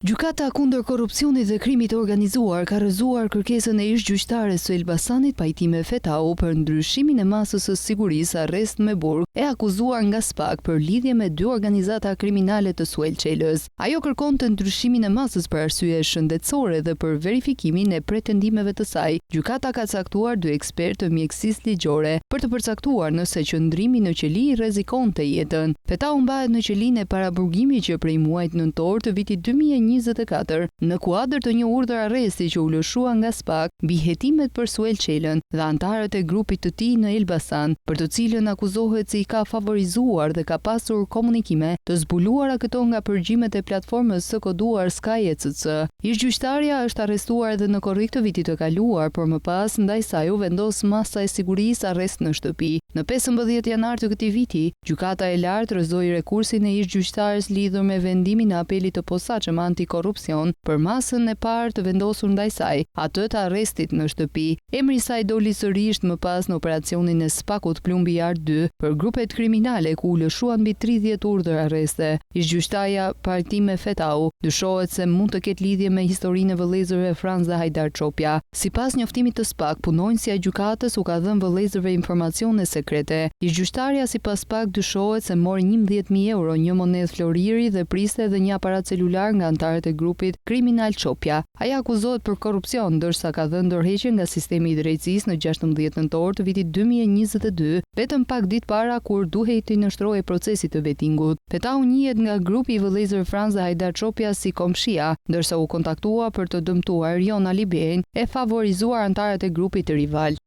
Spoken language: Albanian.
Gjykata kundër korrupsionit dhe krimit të organizuar ka rrëzuar kërkesën e ish-gjyqtares së Elbasanit Pajtime Fetau për ndryshimin e masës së sigurisë arrest me burg e akuzuar nga SPAK për lidhje me dy organizata kriminale të Suel Çelës. Ajo kërkonte ndryshimin e masës për arsye shëndetësore dhe për verifikimin e pretendimeve të saj. Gjykata ka caktuar dy ekspertë të mjekësisë ligjore për të përcaktuar nëse qëndrimi në qeli rrezikonte jetën. Fetau mbahet në qelinë e paraburgimit që prej muajit nëntor të vitit 2024 në kuadër të një urdhër arresti që u lëshua nga SPAK mbi hetimet për Suel Çelën dhe antarët e grupit të tij në Elbasan, për të cilën akuzohet se i ka favorizuar dhe ka pasur komunikime të zbuluara këto nga përgjimet e platformës së koduar Sky ECC. Ish-gjyqtarja është arrestuar edhe në korrik të vitit të kaluar, por më pas ndaj saj u vendos masa e sigurisë arrest në shtëpi. Në 15 janar të këtij viti, gjykata e lartë rrëzoi rekursin e ish-gjyqtares lidhur me vendimin e apelit të posaçëm antikorrupsion për masën e parë të vendosur ndaj saj, atë të arrestit në shtëpi. Emri i saj doli sërish më pas në operacionin e SPAK-ut Plumbi Yard 2 për grupet kriminale ku u lëshuan mbi 30 urdhër arreste. Ish-gjyqtarja Pajtime Fetau dyshohet se mund të ketë lidhje me historinë e vëllezërve Franz dhe Hajdar Çopja. Sipas njoftimit të SPAK, punonjësja e gjykatës u ka dhënë vëllezërve informacione sekrete. Ish-gjyqtarja sipas SPAK dyshohet se mori 11.000 euro, një monedhë floriri dhe priste edhe një aparat celular nga antarët e grupit kriminal Çopja. Ai akuzohet për korrupsion, ndërsa ka dhënë dorëheqje nga sistemi i drejtësisë në 16 nëntor të vitit 2022, vetëm pak ditë para kur duhej të nënshtrohej procesi të vettingut. Fetau njihet nga grupi i vëllezërve Franz dhe Hajdar Çopja si komshia, ndërsa u kontaktua për të dëmtuar Rion Alibein e favorizuar antarët e grupit të rival.